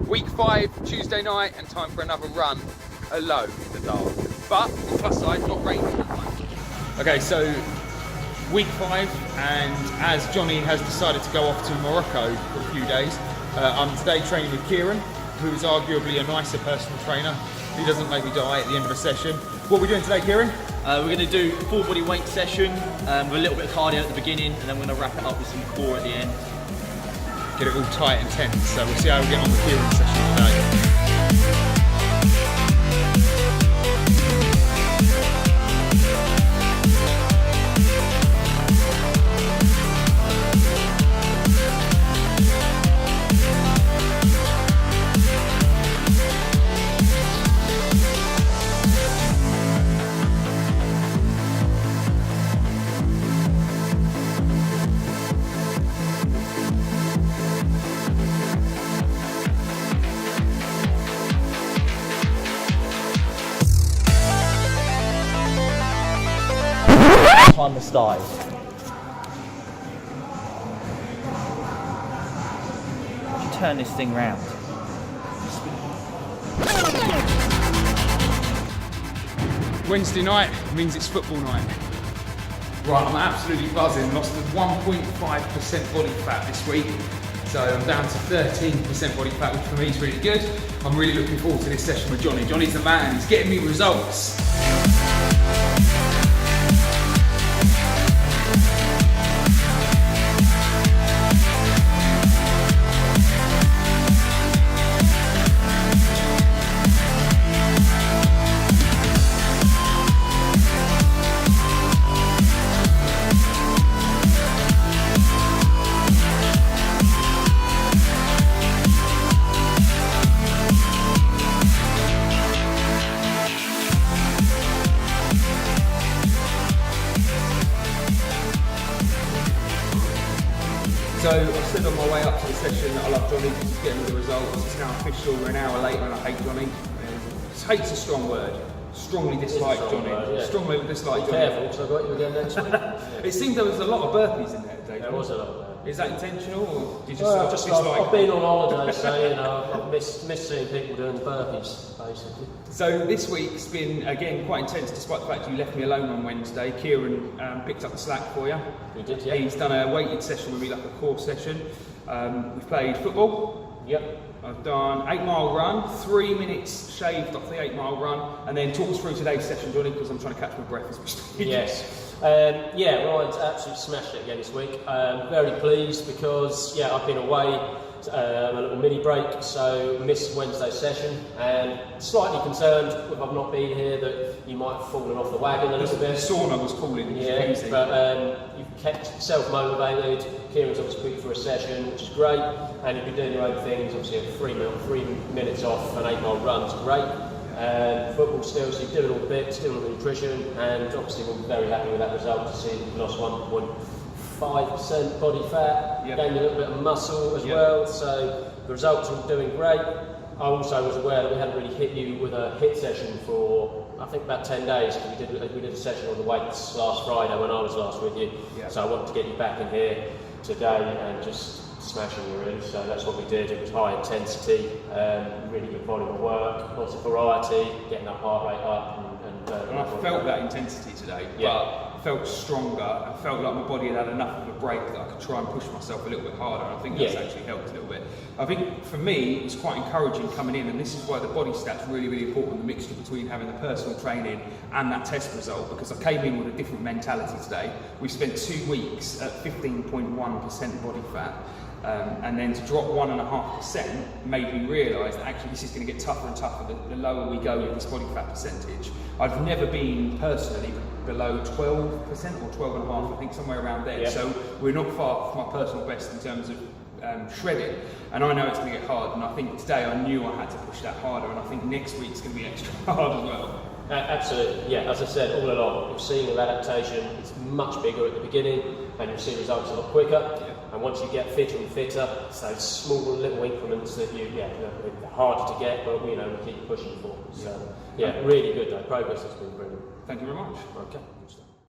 Week 5, Tuesday night, and time for another run alone in the dark. But the plus side, not raining that much. Okay, so week 5, and as Jonny has decided to go off to Morocco for a few days, I'm today training with Kieran, who is arguably a nicer personal trainer. He doesn't make me die at the end of a session. What are we doing today, Kieran? We're going to do a full body weight session with a little bit of cardio at the beginning, and then we're going to wrap it up with some core at the end. Get it all tight and tense, so we'll see how we get on with Kieran's session today. Time to start. Turn this thing round. Wednesday night means it's football night. Right, I'm absolutely buzzing. Lost 1.5% body fat this week. So I'm down to 13% body fat, which for me is really good. I'm really looking forward to this session with Jonny. Jonny's the man, he's getting me results. So I said on my way up to the session that I love Jonny because he's getting me the results. It's now official, we're an hour later and I hate Jonny. Hate's a strong word. Strongly dislike Jonny. Yeah. Strongly dislike Jonny. Careful, because I've got you again next week. It seemed there was a lot of burpees in there today. There was a lot of burpees. Is that intentional, or did you Well, just dislike? I've been on holiday, so you know, I've missed seeing people doing burpees, basically. So this week's been, again, quite intense, despite the fact you left me alone on Wednesday. Kieran picked up the slack for you. We did, yeah. He's done a weighted session with me, like a core session. We've played football. Yep. I've done 8-mile run, 3 minutes shaved off the 8-mile run, and then talk us through today's session, Jonny, because I'm trying to catch my breath as we speak. Yes. Yeah, Ryan's absolutely smashed it again this week. Very pleased because, yeah, I've been away, a little mini break, so missed Wednesday's session, and slightly concerned if I've not been here that you might have fallen off the wagon a little bit. The sauna was calling, yeah, amazing. But you've kept yourself motivated. Kieran's obviously put you for a session, which is great, and you've been doing your own things. Obviously, 3 minutes off an 8-mile run is great. Football still, so you're doing all the bits, doing all the nutrition, and obviously we're very happy with that result to see you've lost 1.5% body fat, gained a little bit of muscle as well, so the results are doing great. I also was aware that we hadn't really hit you with a HIIT session for, I think, about 10 days, because we did a session on the weights last Friday when I was last with you, so I wanted to get you back in here today and just smashing you really, so that's what we did. It was high intensity, really good volume of work, lots of variety, getting that heart rate up. And I felt that intensity today, but I felt stronger. I felt like my body had enough of a break that I could try and push myself a little bit harder. And I think that's actually helped a little bit. I think for me, it's quite encouraging coming in, and this is why the body stat's really, really important, the mixture between having the personal training and that test result, because I came in with a different mentality today. We've spent 2 weeks at 15.1% body fat. And then to drop 1.5% made me realise that actually this is going to get tougher and tougher the lower we go with this body fat percentage. I've never been personally below 12% or 12.5%, I think somewhere around there. Yeah. So we're not far from my personal best in terms of shredding. And I know it's going to get hard, and I think today I knew I had to push that harder, and I think next week's going to be extra hard as well. Absolutely, yeah. As I said all along, you're seeing the adaptation. It's much bigger at the beginning, and you'll see results a lot quicker. And once you get fitter and fitter, it's those small little increments that they're harder to get, but we keep pushing for. So, yeah, really good though. Progress has been brilliant. Thank you very much. Okay.